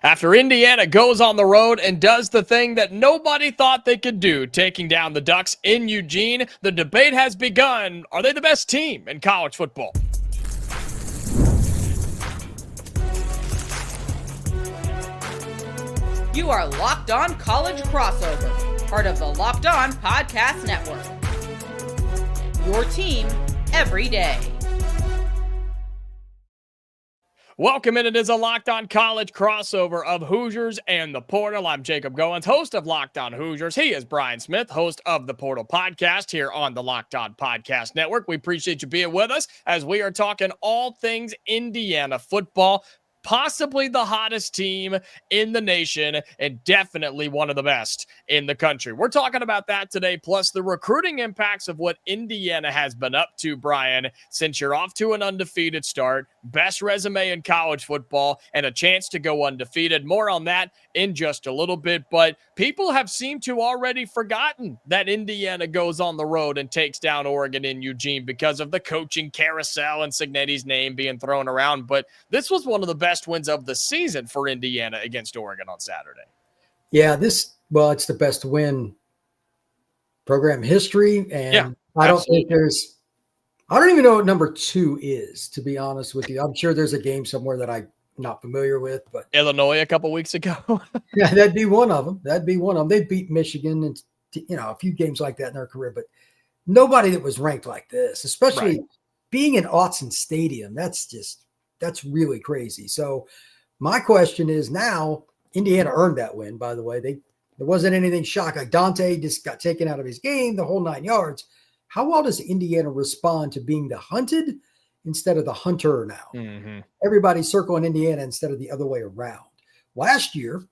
After Indiana goes on the road and does the thing that nobody thought they could do, taking down the Ducks in Eugene, the debate has begun. Are they the best team in college football? You are Locked On College Crossover, part of the Locked On Podcast Network. Your team every day. Welcome in. It is a Locked On College crossover of Hoosiers and the Portal. I'm Jacob Goins, host of Locked On Hoosiers. He is Brian Smith, host of the Portal Podcast here on the Locked On Podcast Network. We appreciate you being with us as we are talking all things Indiana football. Possibly the hottest team in the nation and definitely one of the best in the country. We're talking about that today, plus the recruiting impacts of what Indiana has been up to, Brian, since you're off to an undefeated start, best resume in college football, and a chance to go undefeated. More on that in just a little bit, but people have seemed to already forgotten that Indiana goes on the road and takes down Oregon in Eugene because of the coaching carousel and Cignetti's name being thrown around, but this was one of the best wins of the season for Indiana against Oregon on Saturday. Yeah, it's the best win program history. And I don't even know what number 2 is, to be honest with you. I'm sure there's a game somewhere that I'm not familiar with, but Illinois a couple weeks ago. Yeah, that'd be one of them. They beat Michigan and, a few games like that in their career, but nobody that was ranked like this, especially being in Autzen Stadium. That's really crazy. So my question is now, Indiana earned that win, by the way. There wasn't anything shocking. Like Dante just got taken out of his game, the whole 9 yards. How well does Indiana respond to being the hunted instead of the hunter now? Mm-hmm. Everybody's circling Indiana instead of the other way around. Last year,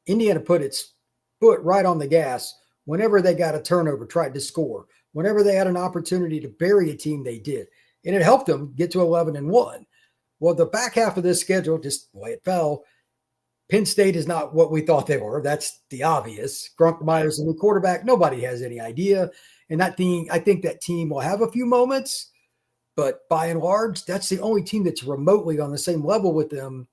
Indiana put its foot right on the gas whenever they got a turnover, tried to score. Whenever they had an opportunity to bury a team, they did. And it helped them get to 11-1. Well, the back half of this schedule, just the way it fell, Penn State is not what we thought they were. That's the obvious. Grunk Myers, the new quarterback, nobody has any idea. And I think that team will have a few moments, but by and large, that's the only team that's remotely on the same level with them.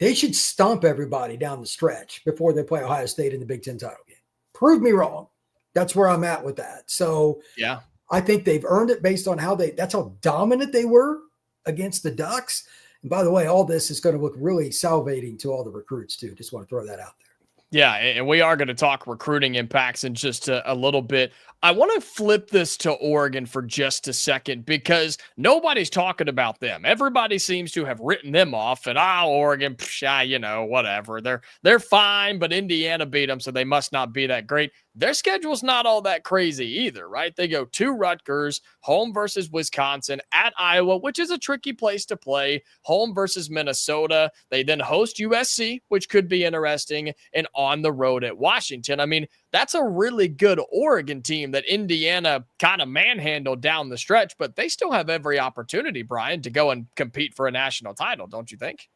They should stomp everybody down the stretch before they play Ohio State in the Big Ten title game. Prove me wrong. That's where I'm at with that. So yeah, I think they've earned it based on that's how dominant they were against the Ducks. And by the way, all this is going to look really salivating to all the recruits too. Just want to throw that out there. Yeah, and we are going to talk recruiting impacts in just a little bit. I want to flip this to Oregon for just a second because nobody's talking about them. Everybody seems to have written them off and, Oregon, whatever. They're fine, but Indiana beat them, so they must not be that great. Their schedule's not all that crazy either, right? They go to Rutgers, home versus Wisconsin, at Iowa, which is a tricky place to play, home versus Minnesota. They then host USC, which could be interesting, and on the road at Washington. I mean, that's a really good Oregon team that Indiana kind of manhandled down the stretch, but they still have every opportunity, Brian, to go and compete for a national title, don't you think?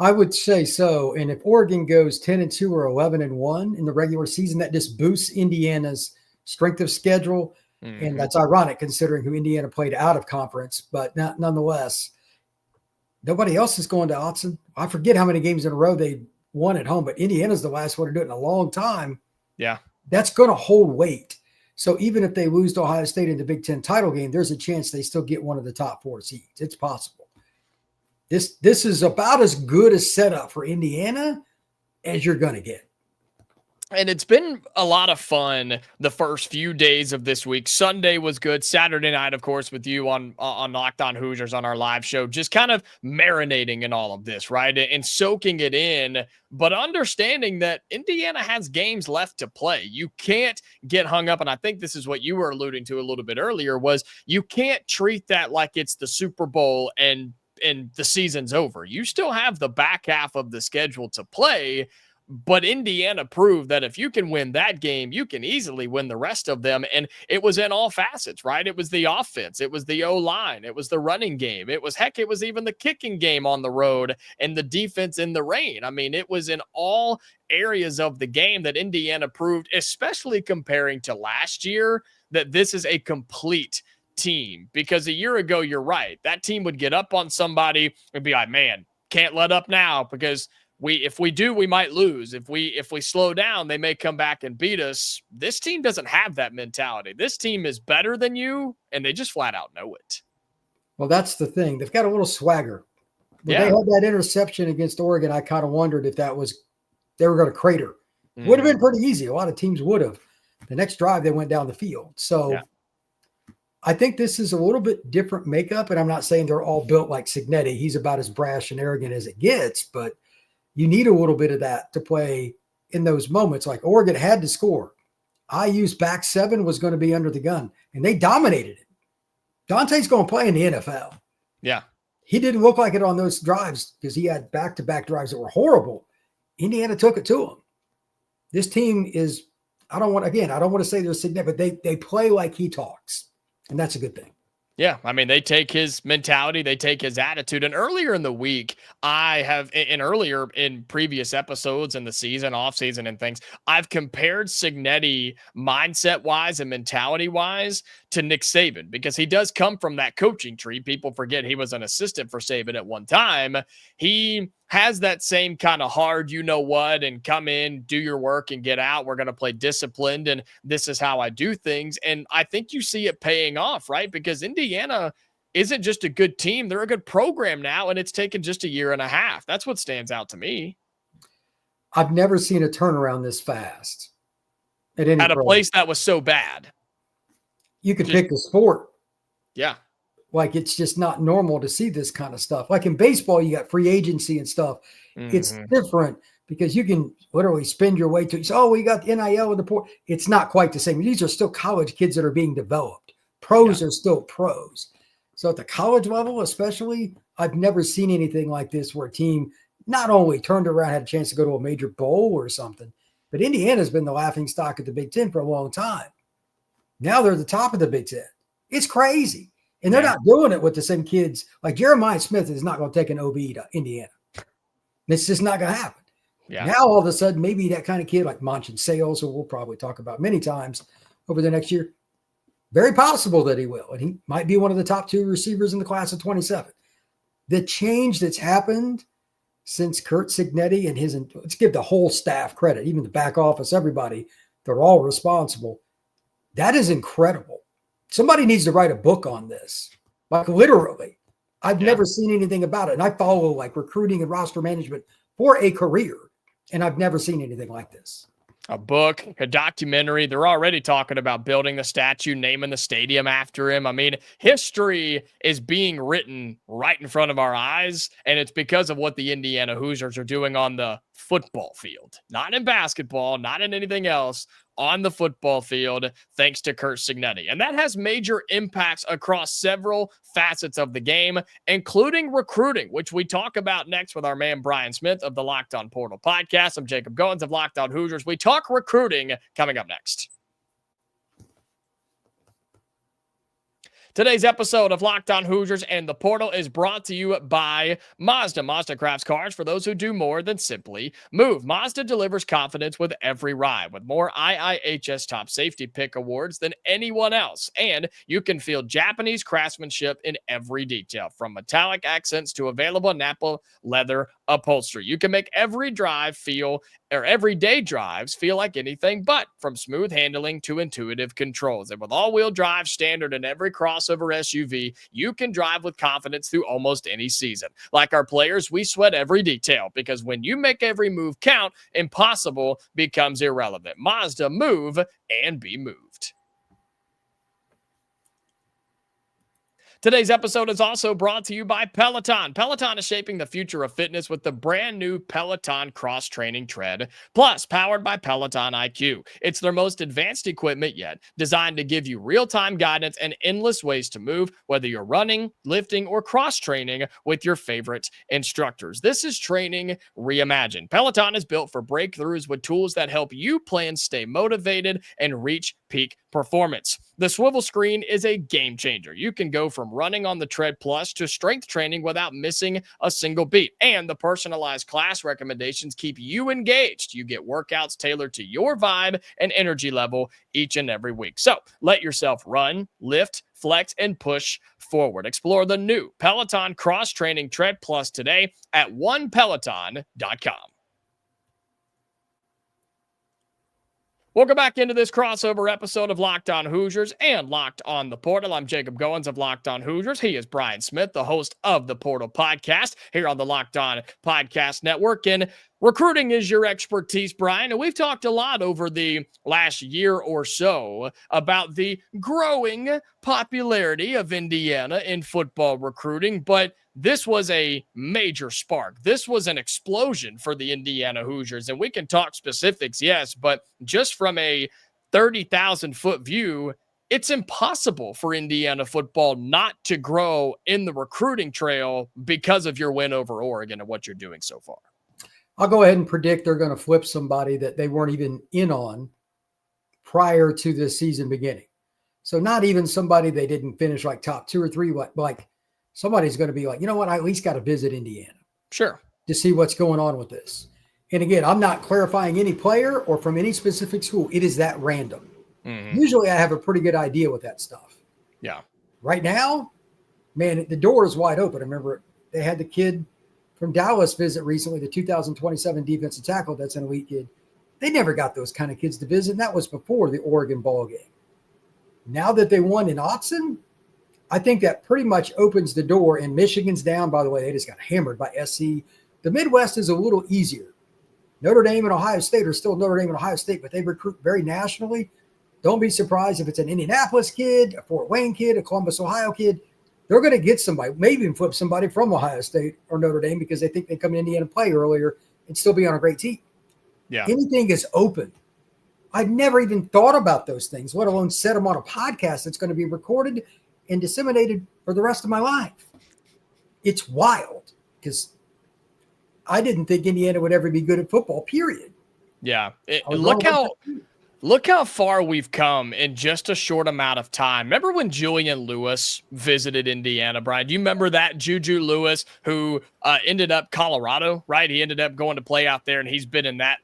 I would say so. And if Oregon goes 10-2 or 11-1 in the regular season, that just boosts Indiana's strength of schedule. Mm-hmm. And that's ironic considering who Indiana played out of conference, but nonetheless, nobody else is going to Autzen. I forget how many games in a row they won at home, but Indiana's the last one to do it in a long time. Yeah. That's going to hold weight. So even if they lose to Ohio State in the Big Ten title game, there's a chance they still get one of the top 4 seeds. It's possible. This is about as good a setup for Indiana as you're going to get. And it's been a lot of fun the first few days of this week. Sunday was good. Saturday night, of course, with you on Locked On Hoosiers on our live show, just kind of marinating in all of this, right? And soaking it in, but understanding that Indiana has games left to play. You can't get hung up. And I think this is what you were alluding to a little bit earlier was you can't treat that like it's the Super Bowl and the season's over. You still have the back half of the schedule to play. But Indiana proved that if you can win that game, you can easily win the rest of them. And it was in all facets, right? It was the offense. It was the O-line. It was the running game. It was even the kicking game on the road and the defense in the rain. I mean, it was in all areas of the game that Indiana proved, especially comparing to last year, that this is a complete team. Because a year ago, you're right. That team would get up on somebody and be like, man, can't let up now because if we do, we might lose. If we slow down, they may come back and beat us. This team doesn't have that mentality. This team is better than you, and they just flat out know it. Well, that's the thing. They've got a little swagger. When they had that interception against Oregon, I kind of wondered if they were going to crater. Would have been pretty easy. A lot of teams would have. The next drive, they went down the field. So I think this is a little bit different makeup, and I'm not saying they're all built like Cignetti. He's about as brash and arrogant as it gets, but you need a little bit of that to play in those moments. Like Oregon had to score. IU's back seven was going to be under the gun, and they dominated it. Dante's going to play in the NFL. Yeah. He didn't look like it on those drives because he had back-to-back drives that were horrible. Indiana took it to him. This team is, I don't want to say they're significant, but they play like he talks, and that's a good thing. Yeah, I mean, they take his mentality, they take his attitude. And earlier in the week, earlier in previous episodes in the season, off season and things, I've compared Cignetti mindset-wise and mentality-wise to Nick Saban, because he does come from that coaching tree. People forget he was an assistant for Saban at one time. He has that same kind of hard, you know what, and come in, do your work and get out. We're going to play disciplined, and this is how I do things. And I think you see it paying off, right? Because Indiana isn't just a good team. They're a good program now, and it's taken just a year and a half. That's what stands out to me. I've never seen a turnaround this fast at a place that was so bad. You could pick the sport. Yeah. Like, it's just not normal to see this kind of stuff. Like in baseball, you got free agency and stuff. It's different because you can literally spend your way to, we got the NIL with the port. It's not quite the same. These are still college kids that are being developed. Pros are still pros. So at the college level, especially, I've never seen anything like this where a team not only turned around, had a chance to go to a major bowl or something, but Indiana's been the laughingstock at the Big Ten for a long time. Now they're the top of the Big Ten. It's crazy. And they're not doing it with the same kids. Like Jeremiah Smith is not going to take an OB to Indiana. It's just not going to happen. Yeah. Now, all of a sudden, maybe that kind of kid like Manchin Sales, who we'll probably talk about many times over the next year, very possible that he will. And he might be one of the top two receivers in the class of 27. The change that's happened since Curt Cignetti and let's give the whole staff credit, even the back office, everybody, they're all responsible. That is incredible. Somebody needs to write a book on this. Like, literally. I've never seen anything about it. And I follow like recruiting and roster management for a career, and I've never seen anything like this. A book, a documentary. They're already talking about building the statue, naming the stadium after him. I mean, history is being written right in front of our eyes, and it's because of what the Indiana Hoosiers are doing on the football field. Not in basketball, not in anything else, on the football field, thanks to Curt Cignetti. And that has major impacts across several facets of the game, including recruiting, which we talk about next with our man Brian Smith of the Locked On Portal podcast. I'm Jacob Goins of Locked On Hoosiers. We talk recruiting coming up next. Today's episode of Locked On Hoosiers and the Portal is brought to you by Mazda. Mazda crafts cars for those who do more than simply move. Mazda delivers confidence with every ride, with more IIHS Top Safety Pick awards than anyone else. And you can feel Japanese craftsmanship in every detail, from metallic accents to available Napa leather upholstery. You can make every everyday drives feel like anything but, from smooth handling to intuitive controls. And with all-wheel drive standard in every crossover SUV, you can drive with confidence through almost any season. Like our players, we sweat every detail, because when you make every move count, impossible becomes irrelevant. Mazda, move and be moved. Today's episode is also brought to you by Peloton. Peloton is shaping the future of fitness with the brand new Peloton cross-training tread, plus powered by Peloton IQ. It's their most advanced equipment yet, designed to give you real-time guidance and endless ways to move, whether you're running, lifting, or cross-training with your favorite instructors. This is training reimagined. Peloton is built for breakthroughs with tools that help you plan, stay motivated, and reach peak performance. The swivel screen is a game changer. You can go from running on the Tread Plus to strength training without missing a single beat. And the personalized class recommendations keep you engaged. You get workouts tailored to your vibe and energy level each and every week. So let yourself run, lift, flex, and push forward. Explore the new Peloton cross-training Tread Plus today at onepeloton.com. Welcome back into this crossover episode of Locked On Hoosiers and Locked On the Portal. I'm Jacob Goins of Locked On Hoosiers. He is Brian Smith, the host of the Portal podcast here on the Locked On Podcast Network. And recruiting is your expertise, Brian. And we've talked a lot over the last year or so about the growing popularity of Indiana in football recruiting, but this was a major spark. This was an explosion for the Indiana Hoosiers. And we can talk specifics, yes, but just from a 30,000-foot view, it's impossible for Indiana football not to grow in the recruiting trail because of your win over Oregon and what you're doing so far. I'll go ahead and predict they're going to flip somebody that they weren't even in on prior to the season beginning. So not even somebody they didn't finish like top 2 or 3, like somebody's going to be like, you know what, I at least got to visit Indiana. Sure. To see what's going on with this. And again, I'm not clarifying any player or from any specific school. It is that random. Mm-hmm. Usually I have a pretty good idea with that stuff. Yeah. Right now, man, the door is wide open. I remember they had the kid from Dallas visit recently, the 2027 defensive tackle. That's an elite kid. They never got those kind of kids to visit. And that was before the Oregon ball game. Now that they won in Autzen, I think that pretty much opens the door. And Michigan's down, by the way. They just got hammered by SC. The Midwest is a little easier. Notre Dame and Ohio State are still Notre Dame and Ohio State, but they recruit very nationally. Don't be surprised if it's an Indianapolis kid, a Fort Wayne kid, a Columbus, Ohio kid. They're going to get somebody, maybe even flip somebody from Ohio State or Notre Dame because they think they come to Indiana and play earlier and still be on a great team. Yeah. Anything is open. I've never even thought about those things, let alone set them on a podcast that's going to be recorded and disseminated for the rest of my life. It's wild because I didn't think Indiana would ever be good at football, period. Yeah. Look how far we've come in just a short amount of time. Remember when Julian Lewis visited Indiana, Brian? Do you remember that Juju Lewis who ended up Colorado, right? He ended up going to play out there, and he's been in that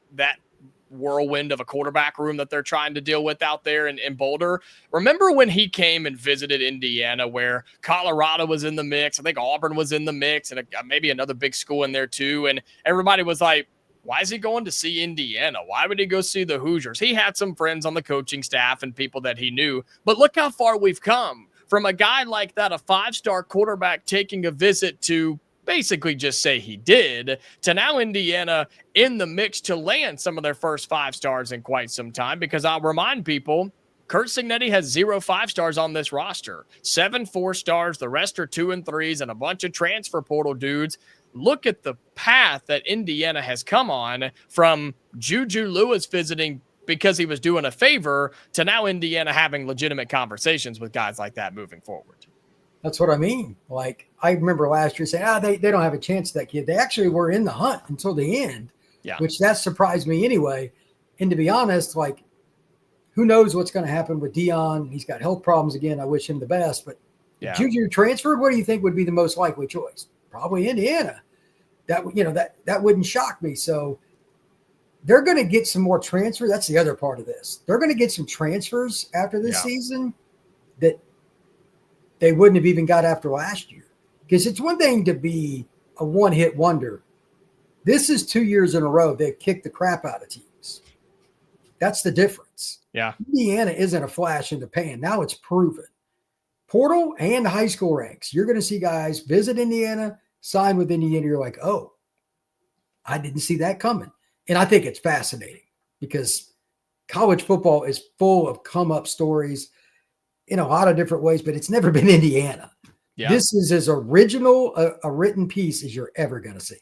whirlwind of a quarterback room that they're trying to deal with out there in Boulder. Remember when he came and visited Indiana where Colorado was in the mix? I think Auburn was in the mix and maybe another big school in there too. And everybody was like, why is he going to see Indiana? Why would he go see the Hoosiers? He had some friends on the coaching staff and people that he knew. But look how far we've come from a guy like that, a 5-star quarterback taking a visit to basically just say he did, to now Indiana in the mix to land some of their first 5 stars in quite some time. Because I'll remind people, Curt Cignetti has 0 5-stars on this roster, 7 4-stars. The rest are 2 and 3s and a bunch of transfer portal dudes. Look at the path that Indiana has come on from Juju Lewis visiting because he was doing a favor to now Indiana having legitimate conversations with guys like that moving forward. That's what I mean. Like, I remember last year saying, they don't have a chance, that kid. They actually were in the hunt until the end, which that surprised me anyway. And to be honest, like, who knows what's going to happen with Dion? He's got health problems again. I wish him the best. But Juju transferred, what do you think would be the most likely choice? Probably Indiana. That wouldn't shock me. So they're going to get some more transfers. That's the other part of this. They're going to get some transfers after this season that they wouldn't have even got after last year. Because it's one thing to be a one-hit wonder. This is 2 years in a row they've kicked the crap out of teams. That's the difference. Yeah. Indiana isn't a flash in the pan. Now it's proven. Portal and high school ranks. You're going to see guys visit Indiana, sign with Indiana. You're like, oh, I didn't see that coming. And I think it's fascinating because college football is full of come-up stories in a lot of different ways, but it's never been Indiana. Yeah. This is as original a written piece as you're ever going to see.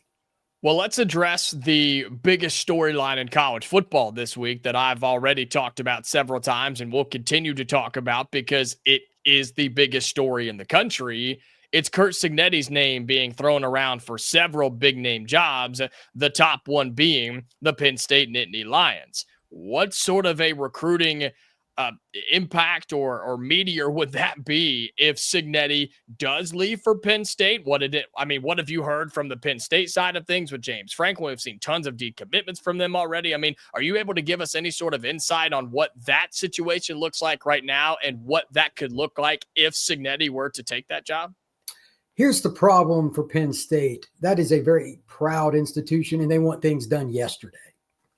Well, let's address the biggest storyline in college football this week that I've already talked about several times and will continue to talk about because it is the biggest story in the country. It's Curt Cignetti's name being thrown around for several big-name jobs, the top one being the Penn State Nittany Lions. What sort of a recruiting impact or meteor would that be if Cignetti does leave for Penn State? What have you heard from the Penn State side of things with James Franklin? We've seen tons of decommitments from them already. I mean, are you able to give us any sort of insight on what that situation looks like right now and what that could look like if Cignetti were to take that job? Here's the problem for Penn State. That is a very proud institution, and they want things done yesterday.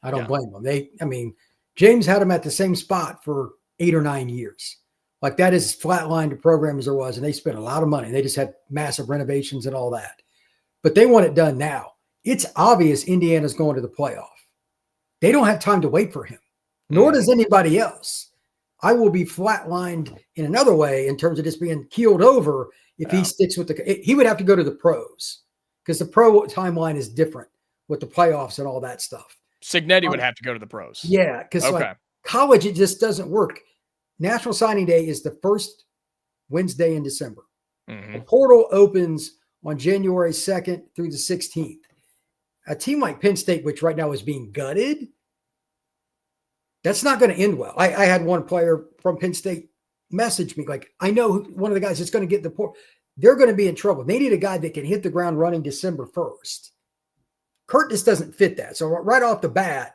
I don't blame them. James had them at the same spot for 8 or 9 years. Like, that is flatlined the program as there was, and they spent a lot of money. They just had massive renovations and all that. But they want it done now. It's obvious Indiana's going to the playoff. They don't have time to wait for him, nor does anybody else. I will be flatlined in another way in terms of just being keeled over if he sticks with he would have to go to the pros because the pro timeline is different with the playoffs and all that stuff. Cignetti would have to go to the pros. Yeah, because like college, it just doesn't work. National Signing Day is the first Wednesday in December. The portal opens on January 2nd through the 16th. A team like Penn State, which right now is being gutted, that's not going to end well. I had one player from Penn State message me, like, I know one of the guys that's going to get the portal. They're going to be in trouble. They need a guy that can hit the ground running December 1st. Curt just doesn't fit that. So right off the bat,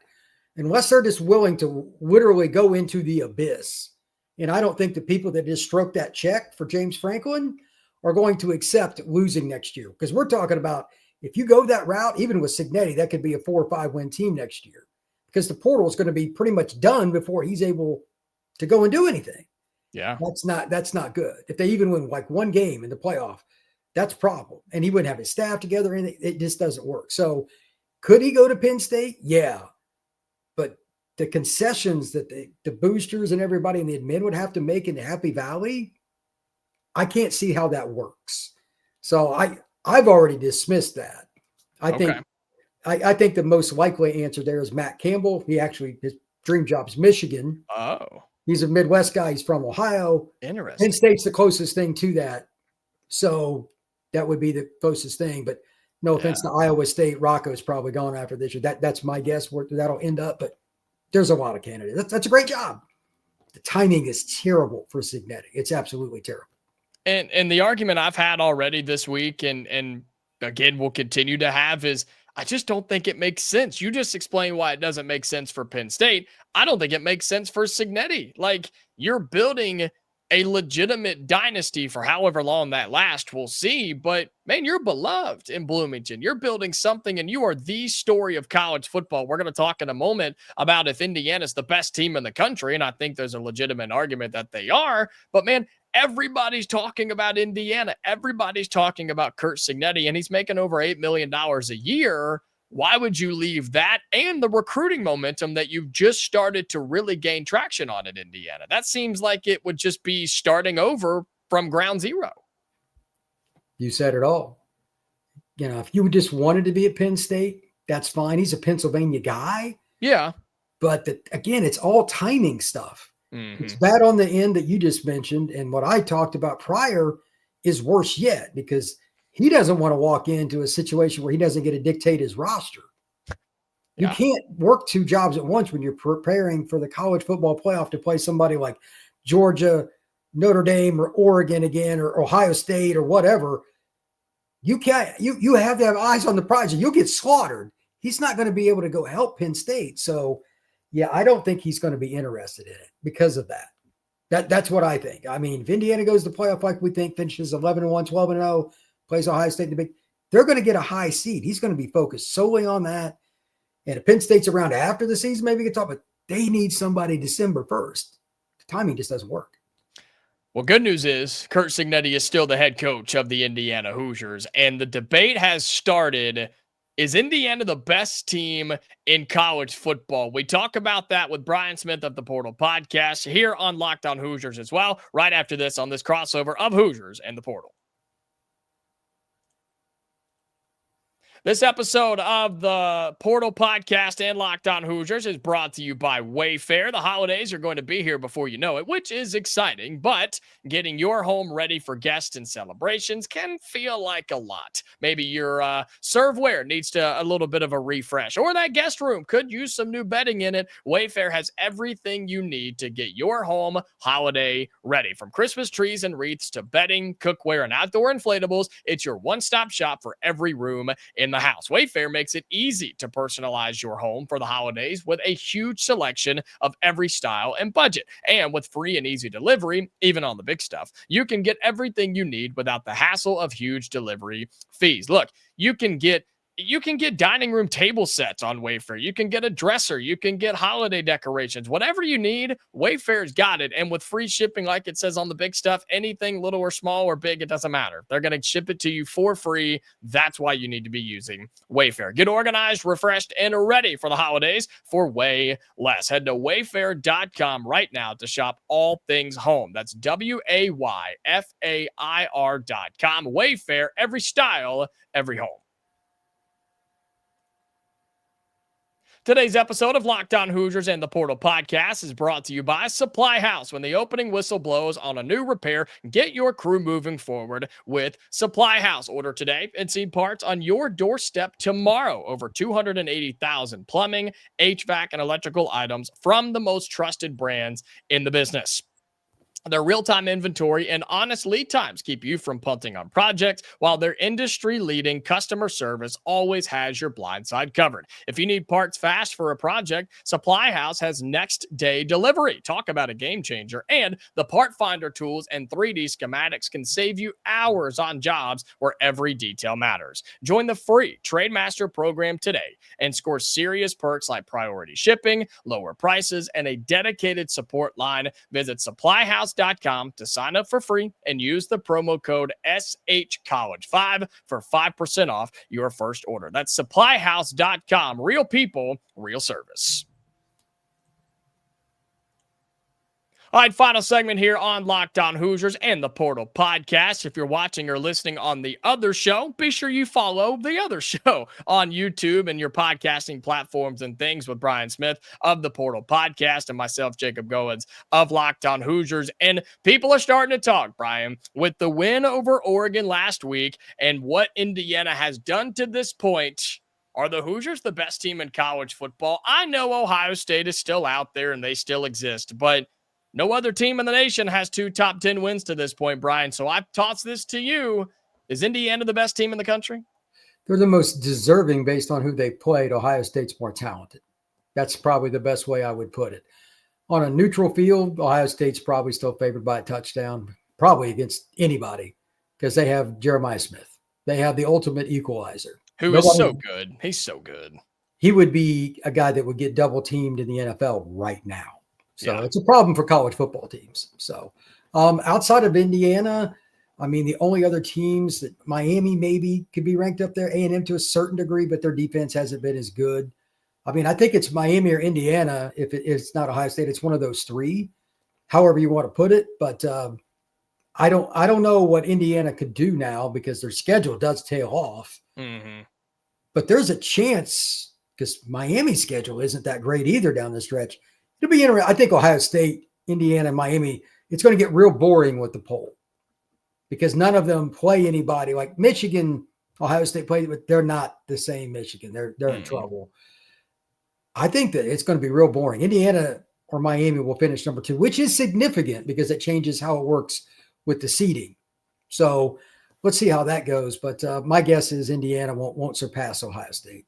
unless they're just willing to literally go into the abyss, and I don't think the people that just stroked that check for James Franklin are going to accept losing next year. Because we're talking about, if you go that route, even with Cignetti, that could be a 4 or 5 win team next year. Because the portal is going to be pretty much done before he's able to go and do anything. Yeah. That's not good. If they even win like one game in the playoff, that's a problem. And he wouldn't have his staff together, and it just doesn't work. So could he go to Penn State? Yeah. But the concessions that the boosters and everybody in the admin would have to make in Happy Valley, I can't see how that works. So I've already dismissed that. I think the most likely answer there is Matt Campbell. His dream job is Michigan. Oh. He's a Midwest guy. He's from Ohio. Interesting. Penn State's the closest thing to that. So that would be the closest thing. But no offense to Iowa State, Rocco's probably gone after this year. That's my guess where that'll end up. But there's a lot of candidates. That's a great job. The timing is terrible for Cignetti. It's absolutely terrible. And the argument I've had already this week, and again, we'll continue to have, is I just don't think it makes sense. You just explained why it doesn't make sense for Penn State. I don't think it makes sense for Cignetti. Like, you're building a legitimate dynasty for however long that lasts, we'll see. But man, you're beloved in Bloomington. You're building something, and you are the story of college football. We're going to talk in a moment about if Indiana's the best team in the country, and I think there's a legitimate argument that they are. But man, everybody's talking about Indiana. Everybody's talking about Curt Cignetti, and he's making over $8 million a year. Why would you leave that and the recruiting momentum that you've just started to really gain traction on in Indiana? That seems like it would just be starting over from ground zero. You said it all. You know, if you just wanted to be at Penn State, that's fine. He's a Pennsylvania guy. Yeah. But again, it's all timing stuff. It's bad on the end that you just mentioned. And what I talked about prior is worse yet, because he doesn't want to walk into a situation where he doesn't get to dictate his roster. You can't work 2 jobs at once when you're preparing for the college football playoff to play somebody like Georgia, Notre Dame, or Oregon again, or Ohio State, or whatever. You can't, you have to have eyes on the prize, and you'll get slaughtered. He's not going to be able to go help Penn State. So yeah, I don't think he's going to be interested in it because of that. That's what I think. I mean, if Indiana goes to the playoff like we think, finishes 11-1, 12-0, plays Ohio State in the big, they're going to get a high seed. He's going to be focused solely on that. And if Penn State's around after the season, maybe we can talk, but they need somebody December 1st. The timing just doesn't work. Well, good news is Curt Cignetti is still the head coach of the Indiana Hoosiers, and the debate has started. Is Indiana the best team in college football? We talk about that with Brian Smith of the Portal Podcast here on Locked On Hoosiers as well, right after this on this crossover of Hoosiers and the Portal. This episode of the Portal Podcast and Locked On Hoosiers is brought to you by Wayfair. The holidays are going to be here before you know it, which is exciting, but getting your home ready for guests and celebrations can feel like a lot. Maybe your serveware needs a little bit of a refresh, or that guest room could use some new bedding in it. Wayfair has everything you need to get your home holiday ready. From Christmas trees and wreaths to bedding, cookware, and outdoor inflatables, it's your one-stop shop for every room in the house. Wayfair makes it easy to personalize your home for the holidays with a huge selection of every style and budget. And with free and easy delivery, even on the big stuff, you can get everything you need without the hassle of huge delivery fees. Look, you can get dining room table sets on Wayfair. You can get a dresser. You can get holiday decorations. Whatever you need, Wayfair's got it. And with free shipping, like it says on the big stuff, anything little or small or big, it doesn't matter. They're going to ship it to you for free. That's why you need to be using Wayfair. Get organized, refreshed, and ready for the holidays for way less. Head to wayfair.com right now to shop all things home. That's WAYFAIR.com. Wayfair, every style, every home. Today's episode of Locked On Hoosiers and the Portal Podcast is brought to you by SupplyHouse. When the opening whistle blows on a new repair, get your crew moving forward with SupplyHouse. Order today and see parts on your doorstep tomorrow. Over 280,000 plumbing, HVAC, and electrical items from the most trusted brands in the business. Their real-time inventory and honest lead times keep you from punting on projects, while their industry-leading customer service always has your blind side covered. If you need parts fast for a project, SupplyHouse has next-day delivery. Talk about a game changer. And the Part Finder tools and 3D schematics can save you hours on jobs where every detail matters. Join the free Trademaster program today and score serious perks like priority shipping, lower prices, and a dedicated support line. Visit SupplyHouse.com to sign up for free and use the promo code SHCollege5 for 5% off your first order. That's SupplyHouse.com. Real people, real service. All right, final segment here on Locked On Hoosiers and the Portal Podcast. If you're watching or listening on the other show, be sure you follow the other show on YouTube and your podcasting platforms and things with Brian Smith of the Portal Podcast and myself, Jacob Goins of Locked On Hoosiers. And people are starting to talk, Brian, with the win over Oregon last week and what Indiana has done to this point. Are the Hoosiers the best team in college football? I know Ohio State is still out there and they still exist, but no other team in the nation has 2 top 10 wins to this point, Brian. So I toss this to you. Is Indiana the best team in the country? They're the most deserving based on who they played. Ohio State's more talented. That's probably the best way I would put it. On a neutral field, Ohio State's probably still favored by a touchdown, probably against anybody, because they have Jeremiah Smith. They have the ultimate equalizer. Who is so good. He's so good. He would be a guy that would get double teamed in the NFL right now. So It's a problem for college football teams. So outside of Indiana, I mean, the only other teams that Miami maybe could be ranked up there, A&M to a certain degree, but their defense hasn't been as good. I mean, I think it's Miami or Indiana. If it's not Ohio State, it's one of those 3, however you want to put it. But I don't know what Indiana could do now because their schedule does tail off. Mm-hmm. But there's a chance because Miami's schedule isn't that great either down the stretch. It'll be interesting. I think Ohio State, Indiana, and Miami, it's going to get real boring with the poll because none of them play anybody like Michigan, Ohio State played, but they're not the same Michigan. They're in trouble. I think that it's going to be real boring. Indiana or Miami will finish number 2, which is significant because it changes how it works with the seeding. So let's see how that goes. But my guess is Indiana won't surpass Ohio State.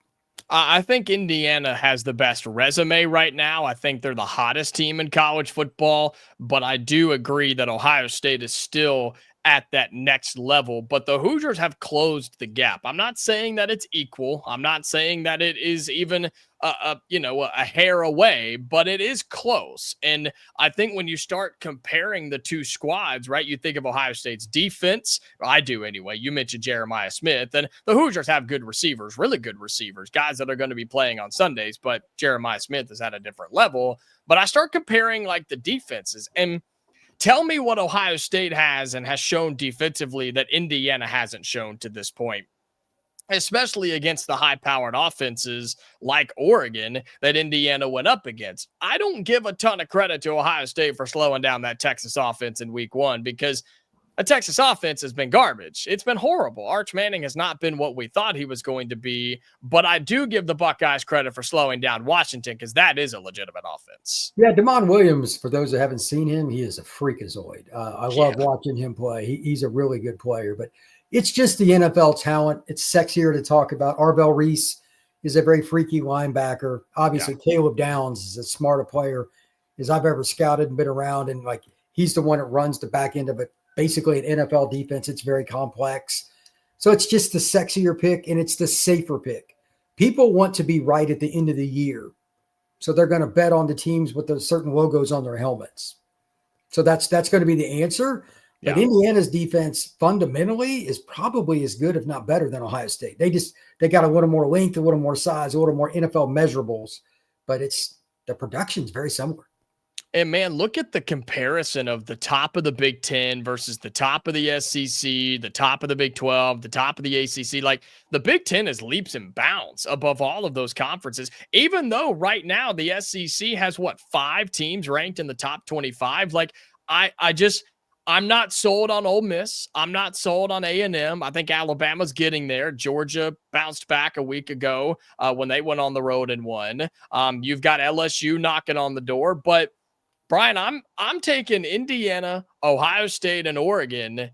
I think Indiana has the best resume right now. I think they're the hottest team in college football, but I do agree that Ohio State is still at that next level, but the Hoosiers have closed the gap. I'm not saying that it's equal. I'm not saying that it is even a hair away, but it is close. And I think when you start comparing the 2 squads, right, you think of Ohio State's defense. I do anyway. You mentioned Jeremiah Smith, and the Hoosiers have good receivers, really good receivers, guys that are going to be playing on Sundays, but Jeremiah Smith is at a different level. But I start comparing like the defenses, and tell me what Ohio State has and has shown defensively that Indiana hasn't shown to this point. especially against the high-powered offenses like Oregon that Indiana went up against. I don't give a ton of credit to Ohio State for slowing down that Texas offense in week one, because a Texas offense has been garbage. It's been horrible. Arch Manning has not been what we thought he was going to be, but I do give the Buckeyes credit for slowing down Washington, because that is a legitimate offense. Yeah, Damon Williams, for those that haven't seen him, he is a freakazoid. I love watching him play. He's a really good player, but it's just the NFL talent. It's sexier to talk about. Arbel Reese is a very freaky linebacker. Obviously, Caleb Downs is as smart a player as I've ever scouted and been around, and like he's the one that runs the back end of it. Basically, an NFL defense, it's very complex. So it's just the sexier pick, and it's the safer pick. People want to be right at the end of the year. So they're going to bet on the teams with those certain logos on their helmets. So that's going to be the answer. But Indiana's defense fundamentally is probably as good, if not better, than Ohio State. They got a little more length, a little more size, a little more NFL measurables, but the production's very similar. And man, look at the comparison of the top of the Big Ten versus the top of the SEC, the top of the Big 12, the top of the ACC. Like, the Big Ten is leaps and bounds above all of those conferences, even though right now the SEC has 5 teams ranked in the top 25. Like, I'm not sold on Ole Miss. I'm not sold on A&M. I think Alabama's getting there. Georgia bounced back a week ago when they went on the road and won. You've got LSU knocking on the door, but Brian, I'm taking Indiana, Ohio State, and Oregon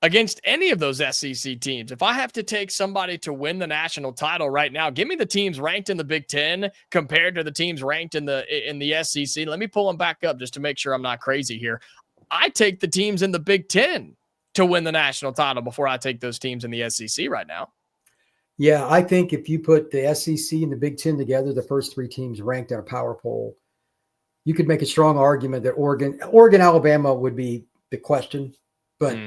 against any of those SEC teams. If I have to take somebody to win the national title right now, give me the teams ranked in the Big Ten compared to the teams ranked in the SEC. Let me pull them back up just to make sure I'm not crazy here. I take the teams in the Big Ten to win the national title before I take those teams in the SEC right now. Yeah, I think if you put the SEC and the Big Ten together, the first 3 teams ranked in a power poll, you could make a strong argument that Oregon, Alabama would be the question, but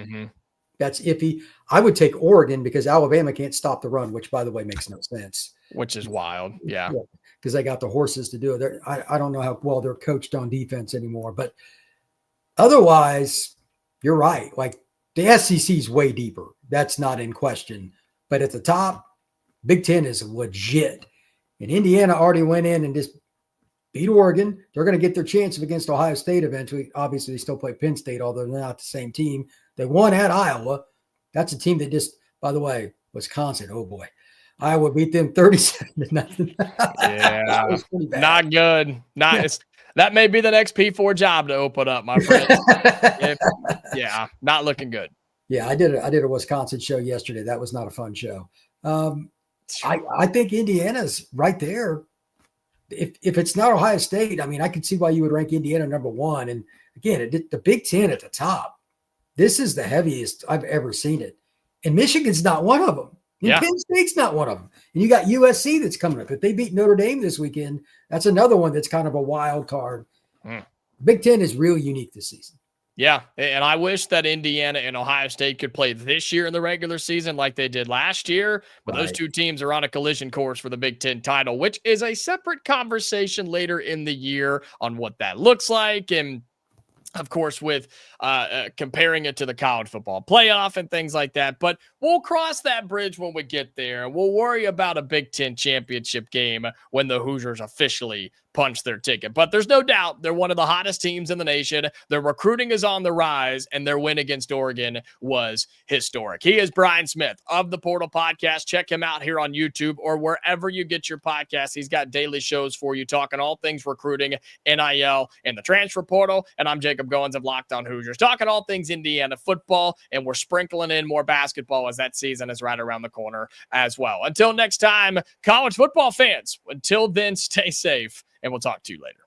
that's iffy. I would take Oregon because Alabama can't stop the run, which, by the way, makes no sense. Which is wild. Yeah. Because they got the horses to do it. I don't know how well they're coached on defense anymore, but otherwise, you're right. Like, the SEC is way deeper. That's not in question. But at the top, Big Ten is legit. And Indiana already went in and just beat Oregon. They're going to get their chance against Ohio State eventually. Obviously, they still play Penn State, although they're not the same team. They won at Iowa. That's a team that just, by the way, Wisconsin, oh boy. Iowa beat them 37-0. Yeah, not good. That may be the next P4 job to open up, my friend. Not looking good. Yeah, I did a Wisconsin show yesterday. That was not a fun show. I think Indiana's right there. If it's not Ohio State, I mean, I could see why you would rank Indiana number 1. And again, the Big Ten at the top. This is the heaviest I've ever seen it. And Michigan's not one of them. And Penn State's not one of them. And you got USC that's coming up. If they beat Notre Dame this weekend, that's another one that's kind of a wild card. Big Ten is really unique this season. Yeah, and I wish that Indiana and Ohio State could play this year in the regular season like they did last year, but those 2 teams are on a collision course for the Big Ten title, which is a separate conversation later in the year on what that looks like, and of course, with comparing it to the college football playoff and things like that. But we'll cross that bridge when we get there. We'll worry about a Big Ten championship game when the Hoosiers officially punch their ticket. But there's no doubt they're one of the hottest teams in the nation. Their recruiting is on the rise, and their win against Oregon was historic. He is Brian Smith of the Portal Podcast. Check him out here on YouTube or wherever you get your podcasts. He's got daily shows for you talking all things recruiting, NIL, and the transfer portal. And I'm Jacob Goins of Locked On Hoosiers, talking all things Indiana football, and we're sprinkling in more basketball as that season is right around the corner as well. Until next time, college football fans, until then, stay safe, and we'll talk to you later.